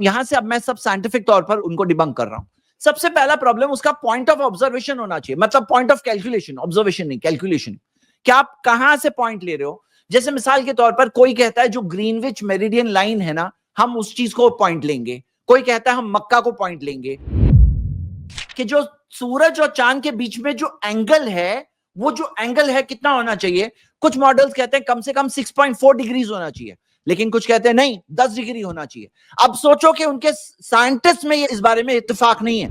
यहां से अब मैं सब साइंटिफिक तौर पर उनको डिबंक कर रहा हूं। सबसे पहला प्रॉब्लम उसका पॉइंट ऑफ ऑब्जर्वेशन होना चाहिए, मतलब पॉइंट ऑफ कैलकुलेशन, ऑब्जर्वेशन नहीं कैलकुलेशन। क्या आप कहां से पॉइंट ले रहे हो? जैसे मिसाल के तौर पर कोई कहता है जो ग्रीनविच मेरिडियन लाइन है ना, हम उस चीज को पॉइंट लेंगे। कोई कहता है हम मक्का को पॉइंट लेंगे। कि जो सूरज और चांद के बीच में जो एंगल है, वो जो एंगल है कितना होना चाहिए? कुछ मॉडल्स कहते हैं कम से कम 6.4 डिग्रीज होना चाहिए, लेकिन कुछ कहते हैं नहीं 10 डिग्री होना चाहिए। अब सोचो कि उनके साइंटिस्ट में इस बारे में इत्तेफाक नहीं है।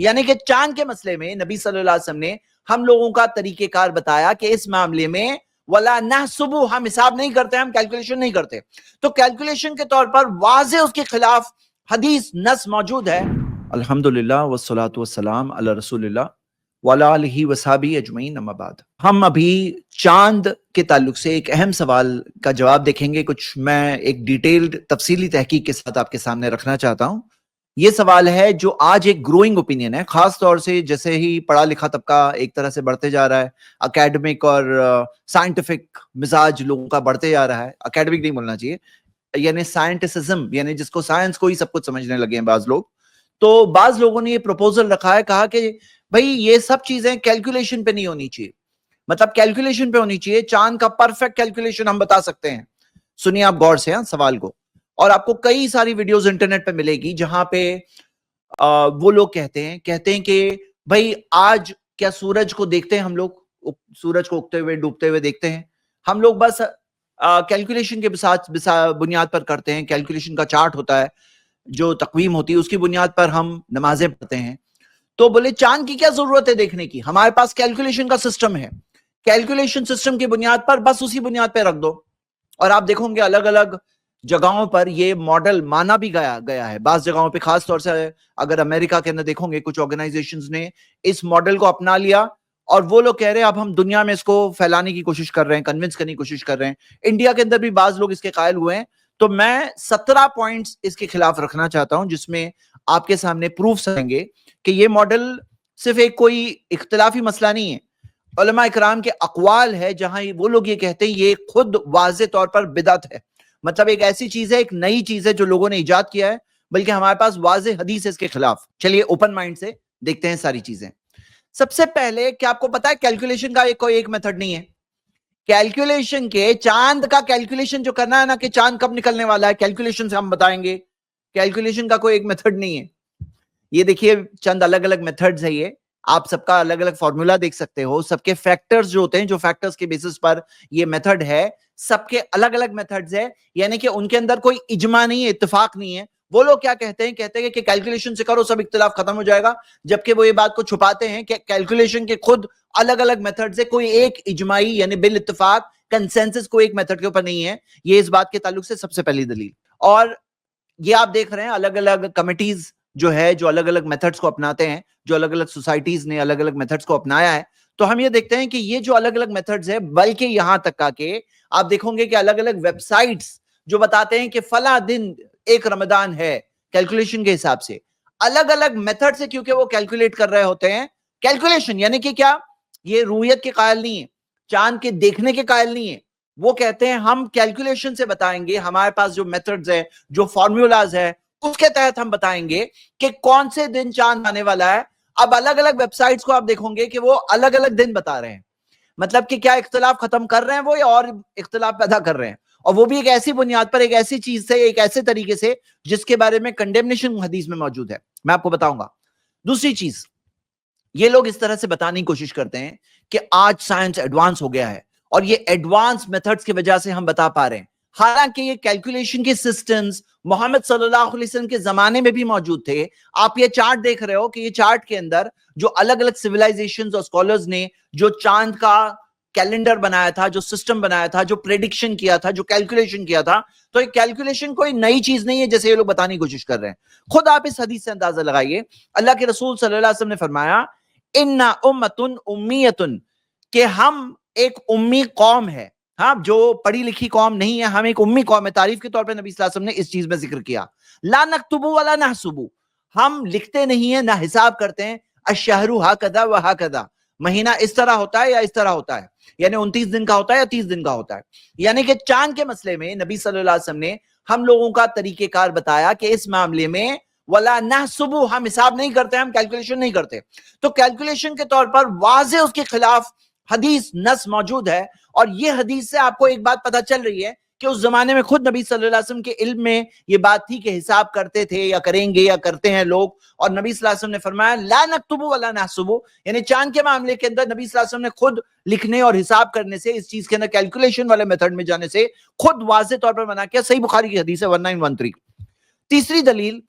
यानी कि चांद के मसले में नबी सल्लल्लाहु अलैहि वसल्लम ने हम लोगों का तरीकेकार बताया कि इस मामले में वला नहसुबु, हम हिसाब नहीं करते, हम कैलकुलेशन नहीं करते। तो कैलकुलेशन के तौर पर वाज़े उसके खिलाफ हदीस नस मौजूद है। अल्हम्दुलिल्लाह वस्सलातु वस्सलाम अला रसूलिल्लाह वला आलिहि वसहबी अजमईन, अम्मा बाद। हम अभी चांद के ताल्लुक से एक अहम सवाल का जवाब देखेंगे। कुछ मैं एक डिटेल्ड तफसीली तहकीक के साथ आपके सामने रखना चाहता हूं। ये सवाल है जो आज एक ग्रोइंग ओपिनियन है, खास तौर से जैसे ही पढ़ा लिखा तबका एक तरह से बढ़ते जा रहा है, एकेडमिक और साइंटिफिक मिजाज लोगों का बढ़ते जा रहा है। एकेडमिक नहीं बोलना चाहिए, यानी साइंटिसिज्म, यानी जिसको साइंस को ही सब कुछ समझने लगे हैं बाज लोग। तो बाज लोगों ने ये प्रपोजल रखा है, कहा कि भाई ये सब चीजें कैलकुलेशन पे नहीं होनी चाहिए, मतलब कैलकुलेशन पे होनी चाहिए, चांद का परफेक्ट कैलकुलेशन हम बता सकते हैं। सुनिए आप गौर से सवाल को, और आपको कई सारी वीडियोस इंटरनेट पे मिलेगी जहां पे वो लोग कहते हैं कि भाई आज क्या सूरज को देखते हैं हम लोग, सूरज को उगते हुए डूबते हुए देखते हैं हम लोग, बस कैलकुलेशन के साथ बुनियाद पर करते हैं। कैलकुलेशन का चार्ट होता है, जो तकवीम होती है उसकी बुनियाद पर हम नमाजें पढ़ते हैं। तो बोले चांद की क्या जरूरत है देखने की, हमारे पास कैलकुलेशन का सिस्टम है, कैलकुलेशन सिस्टम की बुनियाद पर बस उसी बुनियाद पर रख दो। और आप देखोगे अलग अलग जगहों पर ये मॉडल माना भी गया है। बास जगहों पे, खास तौर से अगर अमेरिका के अंदर देखोगे, कुछ ऑर्गेनाइजेशंस ने इस मॉडल को अपना लिया और वो लोग कह रहे हैं अब हम दुनिया में इसको फैलाने की कोशिश कर रहे हैं, कन्विंस करने की कोशिश कर रहे हैं। इंडिया के अंदर भी बाज लोग इसके कायल हुए हैं। तो मैं 17 पॉइंट्स इसके खिलाफ रखना चाहता हूं, जिसमें आपके सामने प्रूफ आएंगे कि ये मॉडल सिर्फ एक कोई इख्तिलाफी मसला नहीं है, उलमा इकराम के अकवाल है, जहां वो लोग ये कहते हैं ये खुद वाज़े तौर पर बिदअत है। मतलब एक ऐसी चीज है, एक नई चीज है जो लोगों ने इजाद किया है, बल्कि हमारे पास वाज़े हदीस है इसके खिलाफ। चलिए ओपन माइंड से देखते हैं सारी चीजें। सबसे पहले, क्या आपको पता है कैलकुलेशन का कोई एक मेथड नहीं है? कैलकुलेशन के, चांद का कैलकुलेशन जो करना है ना, कि चांद कब निकलने वाला है, कैलकुलेशन से हम बताएंगे। कैलकुलेशन का कोई एक मेथड नहीं है। ये देखिए चंद अलग अलग मेथड्स है, ये आप सबका अलग अलग फॉर्मूला देख सकते हो, सबके फैक्टर्स जो होते हैं, जो फैक्टर्स के बेसिस पर ये मेथड है, सबके अलग अलग मेथड्स है। यानी कि उनके अंदर कोई इजमा नहीं है, इत्तेफाक नहीं है। वो लोग क्या कहते हैं कि कैलकुलेशन से करो सब इख्तिलाफ खत्म हो जाएगा, जबकि वो ये बात को छुपाते हैं कि कैलकुलेशन के खुद अलग अलग मेथड्स है, कोई एक इजमाई यानी बिल इत्तेफाक कंसेंसस कोई एक मेथड के ऊपर नहीं है। ये इस बात के ताल्लुक से सबसे पहली दलील। और ये आप देख रहे हैं अलग अलग कमिटीज जो है, जो अलग अलग मेथड्स को अपनाते हैं, जो अलग अलग सोसाइटीज ने अलग अलग मेथड्स को अपनाया है। तो हम ये देखते हैं कि ये जो अलग अलग मेथड्स है, बल्कि यहां तक का कि आप देखोगे कि अलग अलग वेबसाइट्स जो बताते हैं कि फला दिन एक रमजान है, कैलकुलेशन के हिसाब से अलग अलग मेथड से, क्योंकि वो कैलकुलेट कर रहे होते हैं। कैलकुलेशन यानी कि क्या, ये रूयत के कायल नहीं है, चांद के देखने के कायल नहीं है। वो कहते हैं हम कैलकुलेशन से बताएंगे, हमारे पास जो मेथड्स है, जो फॉर्मूलाज है, उसके तहत हम बताएंगे कि कौन से दिन चांद आने वाला है। अब अलग अलग वेबसाइट्स को आप देखोगे कि वो अलग अलग दिन बता रहे हैं, मतलब कि क्या इख्तिलाफ खत्म कर रहे हैं वो, या और इख्तिलाफ पैदा कर रहे हैं, और वो भी एक ऐसी बुनियाद पर, एक ऐसी चीज से, एक ऐसे तरीके से जिसके बारे में कंडेमनेशन हदीस में मौजूद है। मैं आपको बताऊंगा। दूसरी चीज, ये लोग इस तरह से बताने की कोशिश करते हैं कि आज साइंस एडवांस हो गया है और ये एडवांस मेथड्स की वजह से हम बता पा रहे हैं। हालांकि ये कैलकुलेशन के सिस्टम्स मोहम्मद सल्लल्लाहु अलैहि वसल्लम के जमाने में भी मौजूद थे। आप ये चार्ट देख रहे हो कि ये चार्ट के अंदर जो अलग अलग सिविलाइजेशंस और स्कॉलर्स ने जो चांद का कैलेंडर बनाया था, जो सिस्टम बनाया था, जो प्रेडिक्शन किया था, जो कैलकुलेशन किया था, तो ये कैलकुलेशन कोई नई चीज नहीं है जैसे ये लोग बताने की कोशिश कर रहे हैं। खुद आप इस हदीस से अंदाजा लगाइए। अल्लाह के रसूल सल्लल्लाहु अलैहि वसल्लम ने फरमाया, इन्ना उम्मतुन उम्मियतुन, कि हम एक उम्मी कौम है, हाँ, जो पढ़ी लिखी कौम नहीं है, हम एक उम्मी कौम है। तारीफ के तौर पे नबी सल्लल्लाहु अलैहि वसल्लम ने इस चीज में जिक्र किया, ला नक्तुबु वला नहसुबु, हम लिखते नहीं है ना हिसाब करते हैं, अशहरु हाकदा व हाकदा, महीना इस तरह होता है या इस तरह होता है, यानी 29 दिन का होता है या 30 दिन का होता है। यानी कि चांद के मसले में नबी सल्लल्लाहु अलैहि वसल्लम ने हम लोगों का तरीकेकार बताया कि इस मामले में वला नहसुबु, हम हिसाब नहीं करते, हम कैलकुलेशन नहीं करते। तो कैलकुलेशन के तौर पर वाज़े उसके खिलाफ हदीस नस मौजूद है। और ये हदीस से आपको एक बात पता चल रही है कि उस जमाने में खुद नबी सल्लल्लाहु अलैहि वसल्लम के इल्म में ये बात थी कि हिसाब करते थे या करेंगे या करते हैं लोग। और नबी सल्लल्लाहु अलैहि वसल्लम ने फरमाया ला नक्तुबु वला नहसुबु, यानी चांद के मामले के अंदर नबी सल्लल्लाहु अलैहि वसल्लम ने खुद लिखने और हिसाब करने से, इस चीज के अंदर कैलकुलेशन वाले मेथड में जाने से खुद वाज़े तौर पर मना किया। सही बुखारी की हदीस है 1913। तीसरी दलील,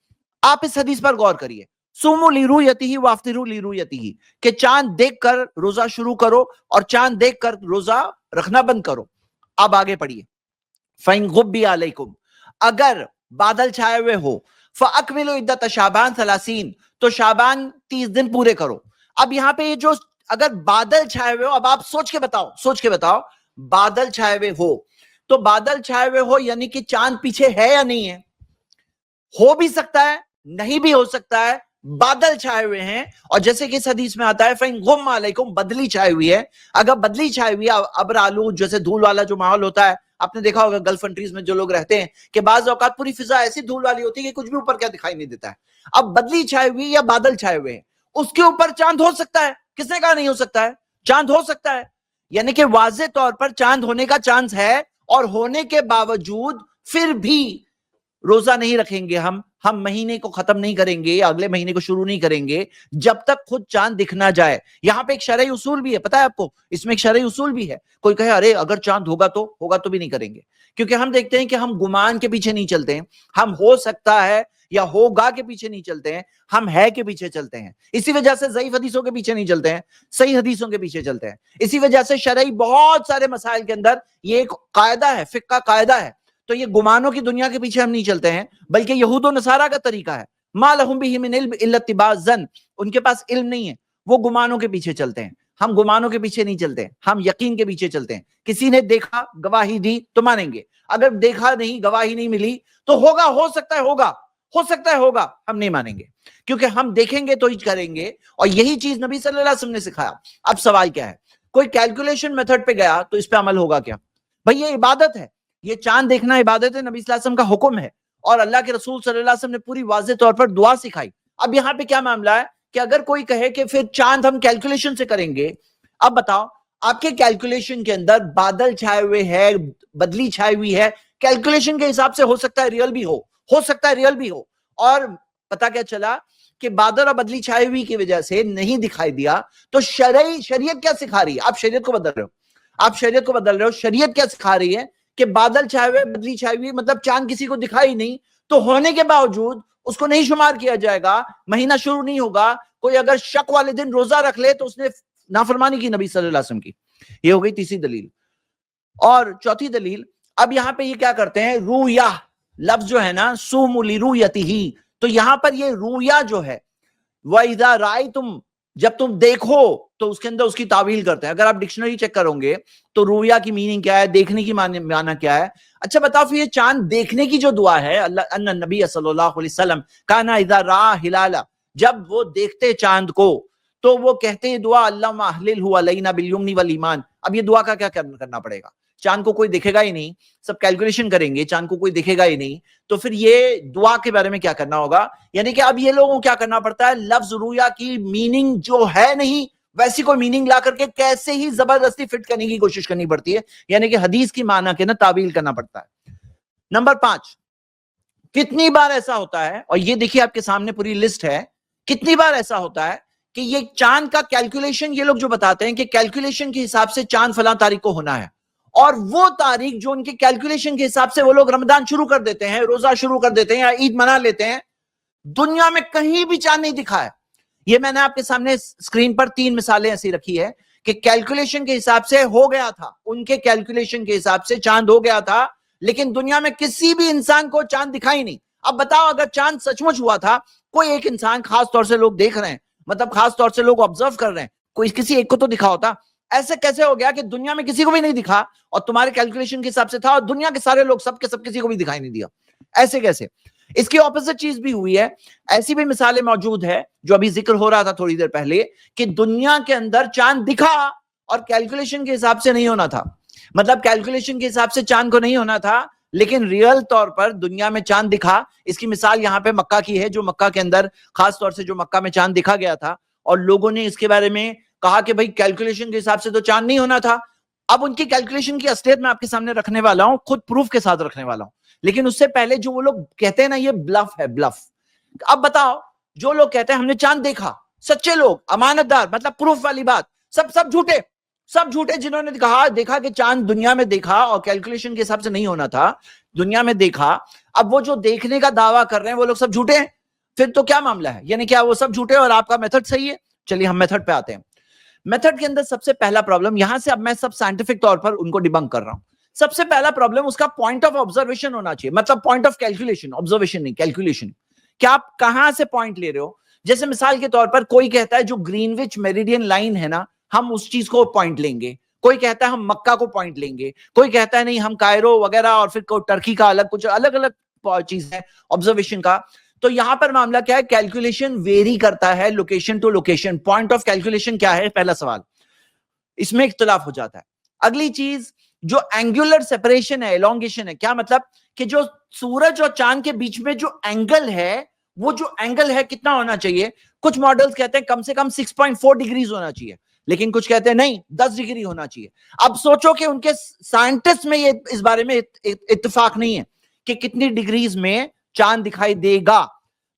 आप इस हदीस पर गौर करिए, सुमु लिरुयतिही वाफ्तिरू लिरुयतिही, कि चांद देखकर रोजा शुरू करो और चांद देखकर रोजा रखना बंद करो। अब आगे पढ़िए, फ़इन गुब्बी अलैकुम, अगर बादल छाए हुए हो, फ़अकमिलु इद्दत शाबान 30, तो शाबान 30 दिन पूरे करो। अब यहां पे ये जो अगर बादल छाए हुए हो, अब आप सोच के बताओ, बादल छाए हुए हो, तो बादल छाए हुए हो यानी कि चांद पीछे है या नहीं है? हो भी सकता है, नहीं भी हो सकता है, बादल छाए हुए हैं। और जैसे कि इस हदीस में आता है फ़इन गुम्मा अलैकुम, बदली छाई हुई है। अगर बदली छाई हुई है, अब्र आलू, जैसे धूल वाला जो माहौल होता है, आपने देखा होगा गल्फ कंट्रीज में जो लोग रहते हैं कि बाज औकात पूरी फिजा ऐसी धूल वाली होती है कि कुछ भी ऊपर क्या दिखाई नहीं देता है। अब बदली छाई हुई या बादल छाए हुए हैं, उसके ऊपर चांद हो सकता है। किसने कहा नहीं हो सकता है? चांद हो सकता है, यानी कि वाज़े तौर पर चांद होने का चांस है। और होने के बावजूद फिर भी रोजा नहीं रखेंगे हम महीने को खत्म नहीं करेंगे, अगले महीने को शुरू नहीं करेंगे जब तक खुद चांद दिख ना जाए। यहां पे एक शरई उसूल भी है, पता है आपको, इसमें एक शरई उसूल भी है। कोई कहे अरे अगर चांद होगा तो भी नहीं करेंगे, क्योंकि हम देखते हैं कि हम गुमान के पीछे नहीं चलते हैं, हम हो सकता है या होगा के पीछे नहीं चलते हैं, हम है के पीछे चलते हैं। इसी वजह से ज़ईफ हदीसों के पीछे नहीं चलते हैं, सही हदीसों के पीछे चलते हैं। इसी वजह से शरई बहुत सारे मसाइल के अंदर ये एक कायदा है, फिक्र का कायदा है। तो ये गुमानों की दुनिया के पीछे हम नहीं चलते हैं, बल्कि यहूद और नसारा का तरीका है, मा लहुम बिही मिन इल्म इल्ला इत्तिबा ज़न, उनके पास इल्म नहीं है, वो गुमानों के पीछे चलते हैं। हम गुमानों के पीछे नहीं चलते हैं, हम यकीन के पीछे चलते हैं। किसी ने देखा, गवाही दी तो मानेंगे, अगर देखा नहीं, गवाही नहीं मिली तो होगा, हो सकता है होगा, हम नहीं मानेंगे, क्योंकि हम देखेंगे तो ही करेंगे। और यही चीज नबी सल्लल्लाहु अलैहि वसल्लम ने सिखाया। अब सवाल क्या है, कोई कैलकुलेशन मेथड पे गया तो इस पे अमल होगा क्या? भाई ये इबादत है, ये चांद देखना इबादत है, नबी सल्लल्लाहु अलैहि वसल्लम का हुक्म है, और अल्लाह के रसूल सल्लल्लाहु अलैहि वसल्लम ने पूरी वाज़े तौर पर दुआ सिखाई। अब यहाँ पे क्या मामला है कि अगर कोई कहे कि फिर चांद हम कैलकुलेशन से करेंगे, अब बताओ आपके कैलकुलेशन के अंदर बादल छाए हुए है, बदली छाई हुई है, कैलकुलेशन के हिसाब से हो सकता है रियल भी हो सकता है रियल भी हो। और पता क्या चला कि बादल और बदली छाई हुई की वजह से नहीं दिखाई दिया, तो शरीयत क्या सिखा रही है? आप शरीयत को बदल रहे हो, शरीयत क्या सिखा रही है कि बादल छाए हुए, बदली छाई हुई, मतलब चांद किसी को दिखाई नहीं, तो होने के बावजूद उसको नहीं शुमार किया जाएगा, महीना शुरू नहीं होगा। कोई अगर शक वाले दिन रोजा रख ले तो उसने नाफरमानी की नबी सल्लल्लाहु अलैहि वसल्लम की। ये हो गई तीसरी दलील। और चौथी दलील, अब यहां पे ये क्या करते हैं, रूया लफ्ज जो है ना, सुमु लिरुयतिही, तो यहां पर ये रूया जो है, वइज़ा रायतुम, जब तुम देखो, तो उसके अंदर उसकी तावील करते हैं। अगर आप डिक्शनरी चेक करोगे तो रूया की मीनिंग क्या है, देखने की माना क्या है। अच्छा बताओ फिर ये चांद देखने की जो दुआ है, अल्लाह अन्ना नबी सल्लल्लाहु अलैहि वसल्लम काना इज़ा रा हिलाला, जब वो देखते चांद को तो वो कहते हैं दुआ अल्लाहुम्मा अहलिलहु अलैना बिल यमनी वल ईमान। अब ये दुआ का क्या करना पड़ेगा? चांद को कोई दिखेगा ही नहीं, सब कैलकुलेशन करेंगे, चांद को कोई दिखेगा ही नहीं, तो फिर ये दुआ के बारे में क्या करना होगा? यानी कि अब ये लोगों को क्या करना पड़ता है, लफ्ज रूया की मीनिंग जो है नहीं वैसी कोई मीनिंग ला करके कैसे ही जबरदस्ती फिट करने की कोशिश करनी पड़ती है, यानी कि हदीस की माना के ना तावील करना पड़ता है। नंबर 5, कितनी बार ऐसा होता है, और ये देखिए आपके सामने पूरी लिस्ट है, कितनी बार ऐसा होता है कि ये चांद का कैलकुलेशन, ये लोग जो बताते हैं कि कैलकुलेशन के हिसाब से चांद फलां तारीख को होना है, और वो तारीख जो उनके कैलकुलेशन के हिसाब से वो लोग रमजान शुरू कर देते हैं, रोजा शुरू कर देते हैं या ईद मना लेते हैं, दुनिया में कहीं भी चांद नहीं दिखा है। ये मैंने आपके सामने स्क्रीन पर 3 मिसालें ऐसी रखी है कि कैलकुलेशन के हिसाब से हो गया था, उनके कैलकुलेशन के हिसाब से चांद हो गया था, लेकिन दुनिया में किसी भी इंसान को चांद दिखाई नहीं। अब बताओ अगर चांद सचमुच हुआ था, कोई एक इंसान, खास तौर से लोग देख रहे हैं, मतलब खास तौर से लोग ऑब्जर्व कर रहे हैं, कोई किसी एक को तो दिखा होता। ऐसे कैसे हो गया कि दुनिया में किसी को भी नहीं दिखा और तुम्हारे कैलकुलेशन के हिसाब से था, और दुनिया के सारे लोग सब के सब किसी को भी दिखाई नहीं दिया? ऐसे कैसे? इसकी ऑपोजिट चीज भी हुई है, ऐसी भी मिसालें मौजूद है जो अभी जिक्र हो रहा था थोड़ी देर पहले, कि दुनिया के अंदर चांद दिखा और कैलकुलेशन के हिसाब से नहीं होना था। मतलब कैलकुलेशन के हिसाब से चांद को नहीं होना था, लेकिन रियल तौर पर दुनिया में चांद दिखा। इसकी मिसाल यहाँ पे मक्का की है, जो मक्का के अंदर खास तौर से जो मक्का में चांद दिखा गया था और लोगों ने इसके बारे में कहा कि भाई कैलकुलेशन के हिसाब से तो चांद नहीं होना था। अब उनकी कैलकुलेशन की असलियत मैं आपके सामने रखने वाला हूं, खुद प्रूफ के साथ रखने वाला हूं, लेकिन उससे पहले जो वो लोग कहते हैं ना ये ब्लफ है, ब्लफ। अब बताओ, जो लोग कहते हैं हमने चांद देखा, सच्चे लोग, अमानतदार, मतलब प्रूफ वाली बात, सब झूठे, सब झूठे। जिन्होंने कहा देखा कि चांद दुनिया में देखा और कैलकुलेशन के हिसाब से नहीं होना था, दुनिया में देखा, अब वो जो देखने का दावा कर रहे हैं वो लोग सब झूठे हैं। फिर तो क्या मामला है, यानी क्या वो सब झूठे और आपका मेथड सही है? चलिए हम मेथड पे आते हैं। मेथड के अंदर सबसे पहला प्रॉब्लम, यहां से अब मैं सब साइंटिफिक तौर पर उनको डिबंक कर रहा हूं। सबसे पहला प्रॉब्लम उसका पॉइंट ऑफ ऑब्जर्वेशन होना चाहिए, मतलब पॉइंट ऑफ कैलकुलेशन, ऑब्जर्वेशन नहीं कैलकुलेशन। क्या आप कहां से पॉइंट ले रहे हो? जैसे मिसाल के तौर पर कोई कहता है जो ग्रीनविच मेरिडियन लाइन है ना, हम उस चीज को पॉइंट लेंगे। कोई कहता है हम मक्का को पॉइंट लेंगे, कोई कहता है नहीं हम कायरो वगैरह, और फिर टर्की का अलग, कुछ अलग अलग चीज है ऑब्जर्वेशन का। तो यहां पर मामला क्या है, कैलकुलेशन वेरी करता है location to location. Point of calculation क्या है, पहला सवाल, इसमें इख्तिलाफ हो जाता है। अगली चीज, जो एंगुलर सेपरेशन है, एलोंगेशन है, क्या मतलब कि जो सूरज और चांद के बीच में जो एंगल है, वो जो एंगल है कितना होना चाहिए? कुछ मॉडल्स कहते हैं कम से कम 6.4 डिग्रीज होना चाहिए, लेकिन कुछ कहते हैं नहीं 10 डिग्री होना चाहिए। अब सोचो कि उनके साइंटिस्ट में ये इस बारे में इत्तेफाक नहीं है कि कितनी डिग्रीज में चांद दिखाई देगा।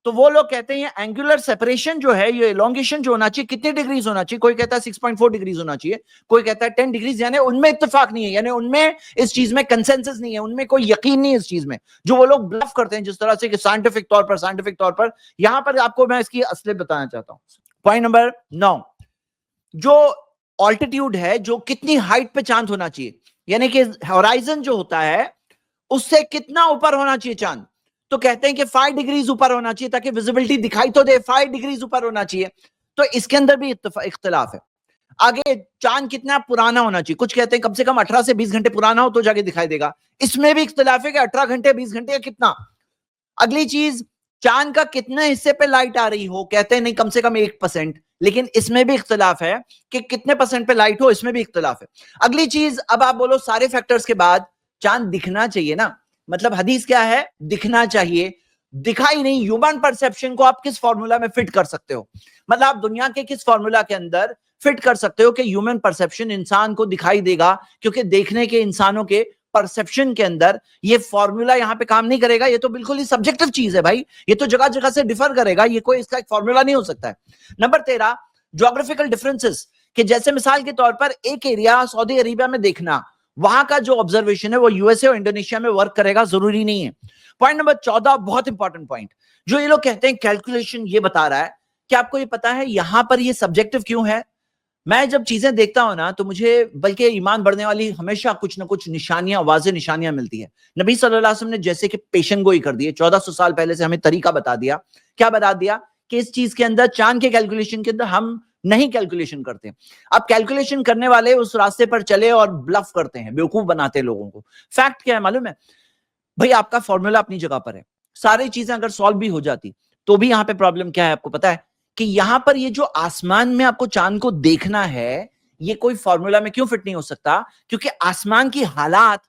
तो वो लोग कहते हैं एंगुलर सेपरेशन जो है, ये एलोंगेशन जो होना चाहिए, कितने डिग्रीज होना चाहिए? कोई कहता है 6.4 डिग्रीज होना चाहिए, कोई कहता है 10 डिग्रीज। यानी उनमें इत्तेफाक नहीं है, यानी उनमें इस चीज में कंसेंसस नहीं है, उनमें कोई यकीन नहीं है इस चीज में, जो वो लोग ब्लफ करते हैं जिस तरह से कि साइंटिफिक तौर पर। यहां पर आपको मैं इसकी असलियत बताना चाहता हूं। पॉइंट नंबर 9, जो ऑल्टीट्यूड है, जो कितनी हाइट पे चांद होना चाहिए, यानी कि होराइजन जो होता है उससे कितना ऊपर होना चाहिए चांद। तो कहते हैं कि 5 डिग्रीज ऊपर होना चाहिए ताकि विजिबिलिटी दिखाई तो दे, 5 डिग्रीज ऊपर होना चाहिए। तो इसके अंदर भी इख्तिलाफ है। आगे, चांद कितना पुराना होना चाहिए, कुछ कहते हैं कम से कम 18 से 20 घंटे पुराना हो तो जाके दिखाई देगा। इसमें भी इख्तिलाफ है कि 18 घंटे 20 घंटे या कितना। अगली चीज, चांद का कितने हिस्से पे लाइट आ रही हो, कहते हैं नहीं कम से कम 1%, लेकिन इसमें भी इख्तिलाफ है कि कितने परसेंट पे लाइट हो, इसमें भी इख्तिलाफ है। अगली चीज, अब आप बोलो सारे फैक्टर्स के बाद चांद दिखना चाहिए ना, मतलब हदीस क्या है, दिखना चाहिए, दिखाई नहीं। ह्यूमन परसेप्शन को आप किस फॉर्मूला में फिट कर सकते हो, मतलब आप दुनिया के किस फॉर्मूला के अंदर फिट कर सकते हो कि ह्यूमन परसेप्शन इंसान को दिखाई देगा? क्योंकि देखने के इंसानों के परसेप्शन के अंदर ये फॉर्मूला यहां पे काम नहीं करेगा। ये तो बिल्कुल ही सब्जेक्टिव चीज है भाई, ये तो जगह जगह से डिफर करेगा, ये कोई इसका एक फॉर्मूला नहीं हो सकता है। नंबर 13, ज्योग्राफिकल डिफरेंसेस, कि जैसे मिसाल के तौर पर एक एरिया सऊदी अरेबिया में देखना, वहां का जो ऑब्जर्वेशन है वो यूएसए और इंडोनेशिया में वर्क करेगा, जरूरी नहीं है। पॉइंट नंबर 14, बहुत इंपॉर्टेंट पॉइंट, जो ये लोग कहते हैं कैलकुलेशन ये बता रहा है, कि आपको ये पता है यहां पर ये सब्जेक्टिव क्यों है? मैं जब चीजें देखता हूं ना, तो मुझे बल्कि ईमान बढ़ने वाली हमेशा कुछ ना कुछ निशानियां, वाज़ेह निशानियां मिलती है। नबी सल्लल्लाहु अलैहि वसल्लम ने जैसे कि पेशन गोई कर दी है, 1400 साल पहले से हमें तरीका बता दिया। क्या बता दिया? कि इस चीज के अंदर, चांद के कैलकुलेशन के अंदर हम नहीं कैलकुलेशन करते। अब कैलकुलेशन करने वाले उस रास्ते पर चले और ब्लफ करते हैं, बेवकूफ बनाते हैं लोगों को। फैक्ट क्या है मालूम है भाई? आपका फॉर्मूला अपनी जगह पर है, सारी चीजें अगर सॉल्व भी हो जाती तो भी यहां पे प्रॉब्लम क्या है आपको पता है? कि यहां पर ये जो आसमान में आपको चांद को देखना है, ये कोई फॉर्मूला में क्यों फिट नहीं हो सकता? क्योंकि आसमान की हालात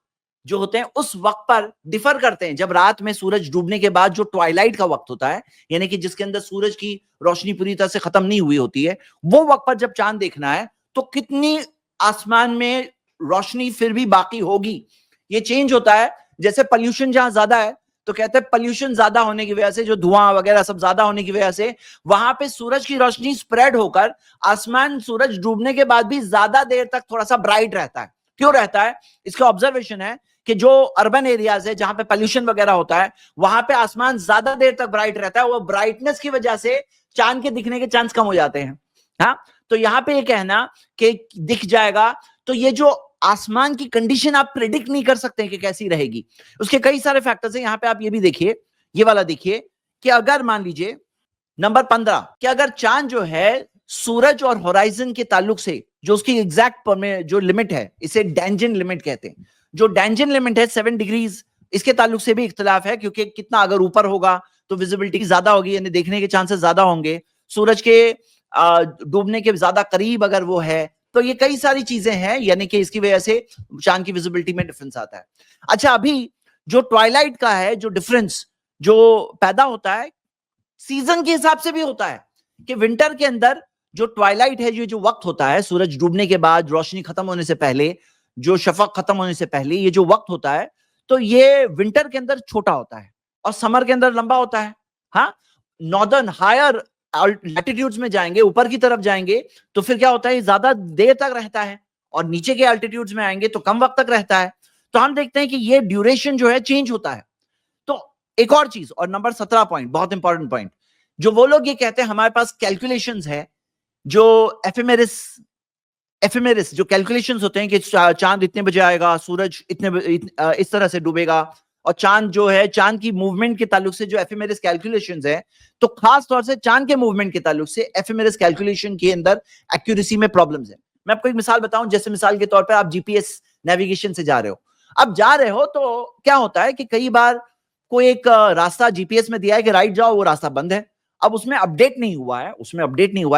जो होते हैं उस वक्त पर डिफर करते हैं। जब रात में सूरज डूबने के बाद जो ट्वाइलाइट का वक्त होता है, यानी कि जिसके अंदर सूरज की रोशनी पूरी तरह से खत्म नहीं हुई होती है, वो वक्त पर जब चांद देखना है तो कितनी आसमान में रोशनी फिर भी बाकी होगी, ये चेंज होता है। जैसे पॉल्यूशन जहां ज्यादा है, तो कहते हैं पॉल्यूशन ज्यादा होने की वजह से, जो धुआं वगैरह सब ज्यादा होने की वजह से, वहां पे सूरज की रोशनी स्प्रेड होकर आसमान सूरज डूबने के बाद भी ज्यादा देर तक थोड़ा सा ब्राइट रहता है। क्यों रहता है? इसका ऑब्जर्वेशन है कि जो अर्बन एरियाज है जहां पे पॉल्यूशन वगैरह होता है, वहां पे आसमान ज्यादा देर तक ब्राइट रहता है, वो ब्राइटनेस की वजह से चांद के दिखने के चांस कम हो जाते हैं। हाँ, तो यहां पे ये कहना कि दिख जाएगा, तो ये जो आसमान की कंडीशन आप प्रेडिक्ट नहीं कर सकते कि कैसी रहेगी, उसके कई सारे फैक्टर्स हैं। यहां पे आप ये भी देखिए, ये वाला देखिए, कि अगर मान लीजिए नंबर 15, कि अगर चांद जो है सूरज और होराइजन के ताल्लुक से, जो उसकी एग्जैक्ट में जो लिमिट है, इसे डैंजन लिमिट कहते हैं, जो डैंजन लिमिट है 7 डिग्रीज, इसके ताल्लुक से भी इख्तिलाफ है, क्योंकि कितना अगर ऊपर होगा तो विजिबिलिटी ज्यादा होगी, यानी देखने के चांसेस ज्यादा होंगे। सूरज के डूबने के ज्यादा करीब अगर वो है, तो ये कई सारी चीजें हैं, यानी कि इसकी वजह से चांद की विजिबिलिटी में डिफरेंस आता है। अच्छा, अभी जो ट्वाइलाइट का है, जो डिफरेंस जो पैदा होता है सीजन के हिसाब से भी होता है, कि विंटर के अंदर जो ट्वाइलाइट है, ये जो वक्त होता है सूरज डूबने के बाद, रोशनी खत्म होने से पहले, जो शफक खत्म होने से पहले ये जो वक्त होता है, तो ये विंटर के अंदर छोटा होता है और समर के अंदर लंबा होता है। हाँ, नॉर्दर्न हायर लैटिट्यूड्स में जाएंगे, ऊपर की तरफ जाएंगे, तो फिर क्या होता है, ज्यादा देर तक रहता है, और नीचे के एल्टीट्यूड्स में आएंगे तो कम वक्त तक रहता है। तो हम देखते हैं कि ये ड्यूरेशन जो है चेंज होता है। तो एक और चीज, और नंबर 17 पॉइंट, बहुत इंपॉर्टेंट पॉइंट, जो वो लोग ये कहते हैं हमारे पास कैलकुलेशंस है, जो एफेमेरिस जो कैलकुलेशंस होते हैं कि चांद इतने बजे आएगा, सूरज इस तरह से डूबेगा, और चांद जो है, चांद की मूवमेंट के ताल्लुक से जो एफेमेरिस कैलकुलेशंस है, तो खास तौर से चांद के मूवमेंट के ताल्लुक से एफेमेरिस कैलकुलेशन के अंदर एक्यूरेसी में प्रॉब्लम्स है। मैं आपको एक मिसाल बताऊं, जैसे मिसाल के तौर पर आप जीपीएस नेविगेशन से जा रहे हो, अब जा रहे हो तो क्या होता है कि कई बार कोई एक रास्ता जीपीएस में दिया है कि राइट जाओ, वो रास्ता बंद है, अब उसमें अपडेट नहीं हुआ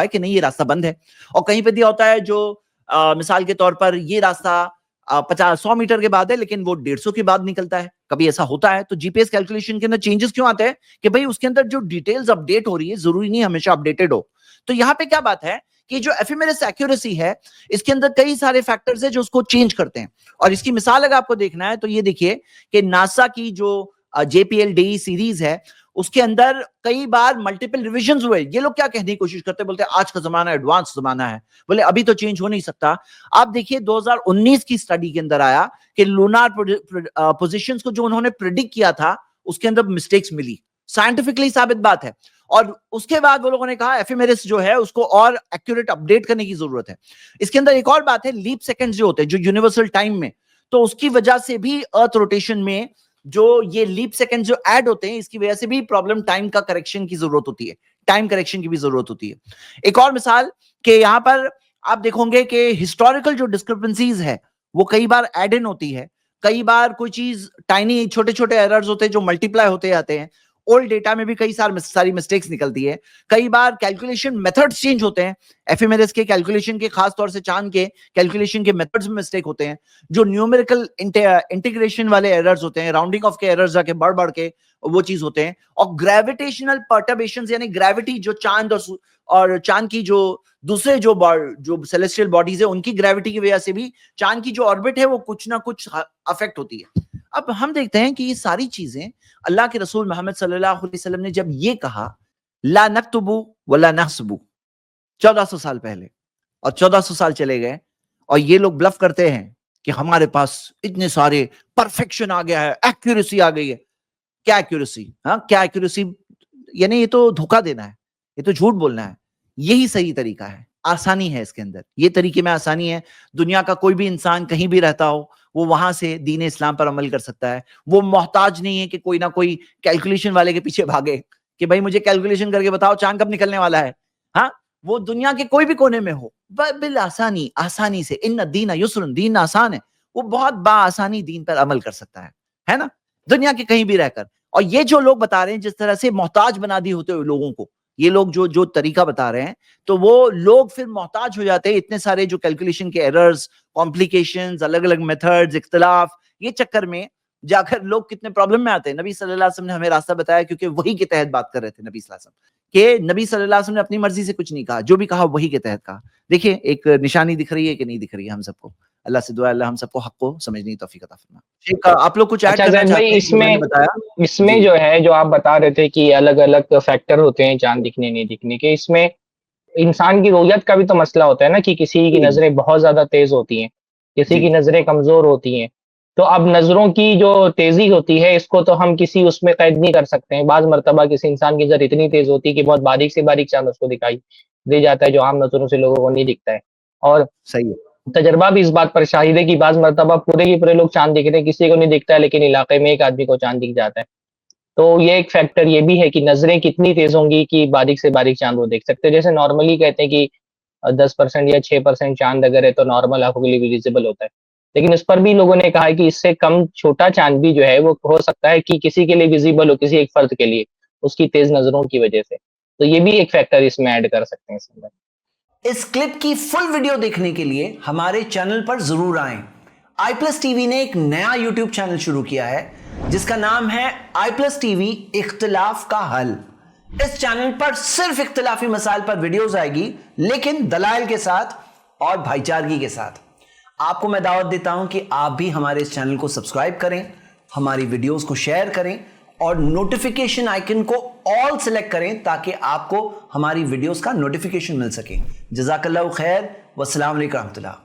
है कि नहीं ये रास्ता बंद है, और कहीं पे दिया होता है जो मिसाल के तौर पर ये रास्ता 50-100 मीटर के बाद है, लेकिन वो 150 के बाद निकलता है, कभी ऐसा होता है। तो जीपीएस कैलकुलेशन के अंदर चेंजेस क्यों आते हैं, कि भाई उसके अंदर जो डिटेल्स अपडेट हो रही है, जरूरी नहीं हमेशा अपडेटेड हो। तो यहाँ पे क्या बात है कि जो एफेमेरिस एक्यूरेसी है, इसके अंदर कई सारे फैक्टर्स है जो उसको चेंज करते हैं। और इसकी मिसाल अगर आपको देखना है तो ये देखिए कि नासा की जो JPL DE सीरीज है, उसके अंदर कई बार मल्टीपल रिविजन्स हुए। ये लोग क्या कहने की कोशिश करते हैं, बोलते हैं आज का जमाना एडवांस जमाना है, बोले अभी तो चेंज हो नहीं सकता। आप देखिए 2019 की स्टडी के अंदर आया कि लूनार पोजीशंस को जो उन्होंने प्रेडिक्ट किया था, उसके अंदर मिस्टेक्स मिली, साइंटिफिकली साबित बात है। और उसके बाद वो लोगों ने कहा एफएमआरएस जो है उसको और एक्यूरेट अपडेट करने की जरूरत है। इसके अंदर एक और बात है, लीप सेकंड्स जो होते हैं जो यूनिवर्सल टाइम में, तो उसकी वजह से भी अर्थ रोटेशन में जो ये लीप सेकंड जो ऐड होते हैं, इसकी वजह से भी प्रॉब्लम टाइम का करेक्शन की जरूरत होती है, टाइम करेक्शन की भी जरूरत होती है। एक और मिसाल कि यहां पर आप देखोगे कि हिस्टोरिकल जो डिस्क्रिपेंसीज है वो कई बार एड इन होती है, कई बार कोई चीज टाइनी छोटे छोटे एरर्स होते हैं जो मल्टीप्लाई होते जाते हैं, ओल्ड डेटा में भी कई सारी मिस्टेक्स निकलती है, कई बार कैलकुलेशन मेथड्स चेंज होते हैं, एफएमआरएस के कैलकुलेशन के, खास तौर से चांद के कैलकुलेशन के मेथड्स में मिस्टेक होते हैं, जो न्यूमेरिकल इंटीग्रेशन वाले एरर्स होते हैं, राउंडिंग ऑफ के एरर्स जाके बढ़ बढ़ के वो चीज होते हैं, और ग्रेविटेशनल पर्टर्बेशंस यानी ग्रेविटी जो चांद और चांद की जो दूसरे जो सेलेस्टियल बॉडीज है उनकी ग्रेविटी की वजह से भी चांद की जो ऑर्बिट है वो कुछ ना कुछ अफेक्ट होती है। अब हम देखते हैं कि ये सारी चीजें अल्लाह के रसूल मोहम्मद सल्लल्लाहु अलैहि वसल्लम ने जब ये कहा ला नक्तुबु वला नहसबु 1400 साल पहले, और 1400 साल चले गए और ये लोग ब्लफ करते हैं कि हमारे पास इतने सारे परफेक्शन आ गया है, एक्यूरेसी आ गई है। क्या एक्यूरेसी? हाँ, क्या एक्यूरेसी? यानी ये तो धोखा देना है, ये तो झूठ बोलना है। यही सही तरीका है, आसानी है इसके अंदर, ये तरीके में आसानी है। दुनिया का कोई भी इंसान कहीं भी रहता हो, वो वहां से दीन इस्लाम पर अमल कर सकता है। वो मोहताज नहीं है कि कोई ना कोई कैलकुलेशन वाले के पीछे भागे कि भाई मुझे कैलकुलेशन करके बताओ चांद कब निकलने वाला है। हाँ, वो दुनिया के कोई भी कोने में हो, बिल आसानी से, इन्ना दीन युस्रुन, दीन आसान है, वो बहुत बाआसानी दीन पर अमल कर सकता है ना, दुनिया के कहीं भी रहकर। और ये जो लोग बता रहे हैं जिस तरह से मोहताज बना दी होते हुए लोगों को, ये लोग जो जो तरीका बता रहे हैं, तो वो लोग फिर मोहताज हो जाते हैं इतने सारे जो कैलकुलेशन के एरर्स, कॉम्प्लिकेशंस, अलग अलग मेथड्स, इख्तिलाफ, ये चक्कर में जाकर लोग कितने प्रॉब्लम में आते हैं। नबी सल्लल्लाहु अलैहि वसल्लम ने हमें रास्ता बताया, क्योंकि वही के तहत बात कर रहे थे नबी सल्लल्लाहु अलैहि वसल्लम, कि नबी सल्लल्लाहु अलैहि वसल्लम ने अपनी मर्जी से कुछ नहीं कहा, जो भी कहा वही के तहत कहा। देखिए एक निशानी दिख रही है कि नहीं दिख रही है हम सबको? अल्लाह से दुआ, अल्लाह हम सबको हक को समझने की तौफीक अता फरमाए। ठीक, आप लोग कुछ ऐड अच्छा करना जैद चाहते भाई, हैं? जो मैंने बताया इसमें जो है, जो आप बता रहे थे कि अलग अलग फैक्टर होते हैं चांद दिखने नहीं दिखने के, इसमें इंसान की रोयत का भी तो मसला होता है ना, कि किसी की नजरें बहुत ज्यादा तेज होती हैं, किसी की जी नजरें कमजोर होती हैं। तो अब नजरों की जो तेजी होती है, इसको तो हम किसी उसमें कैद नहीं कर सकते हैं। बाज मर्तबा किसी इंसान की नजर इतनी तेज होती है कि बहुत बारीक से बारीक चांद उसको दिखाई दे जाता है, जो आम नजरों से लोगों को नहीं दिखता है। और सही है। तजर्बा भी इस बात पर शाहिद है कि बाज मर्तबा पूरे के पूरे लोग चांद दिख रहे हैं, किसी को नहीं दिखता है, लेकिन इलाके में एक आदमी को चांद दिख जाता है। तो ये एक फैक्टर ये भी है कि नजरें कितनी तेज होंगी कि बारीक से बारीक चांद वो देख सकते हैं। जैसे नॉर्मली कहते हैं कि 10% या 6% चांद अगर है तो नॉर्मल आंखों के लिए विजिबल होता है, लेकिन इस पर भी लोगों ने कहा है कि इससे कम छोटा चांद भी जो है वो हो सकता है कि किसी के लिए विजिबल हो, किसी एक फर्द के लिए, उसकी तेज नजरों की वजह से। तो ये भी एक फैक्टर इसमें ऐड कर सकते हैं इसमें। इस क्लिप की फुल वीडियो देखने के लिए हमारे चैनल पर जरूर आएं। आई प्लस टीवी ने एक नया यूट्यूब चैनल शुरू किया है जिसका नाम है आई प्लस टीवी इख्तिलाफ का हल। इस चैनल पर सिर्फ इख्तिलाफी मसाइल पर वीडियोस आएगी, लेकिन दलाइल के साथ और भाईचारगी के साथ। आपको मैं दावत देता हूं कि आप भी हमारे इस चैनल को सब्सक्राइब करें, हमारी वीडियोस को शेयर करें और नोटिफिकेशन आइकन को ऑल सेलेक्ट करें ताकि आपको हमारी वीडियोस का नोटिफिकेशन मिल सके। जज़ाकल्लाहु खैर, वस्सलाम अलैकुम रहमतुल्लाह।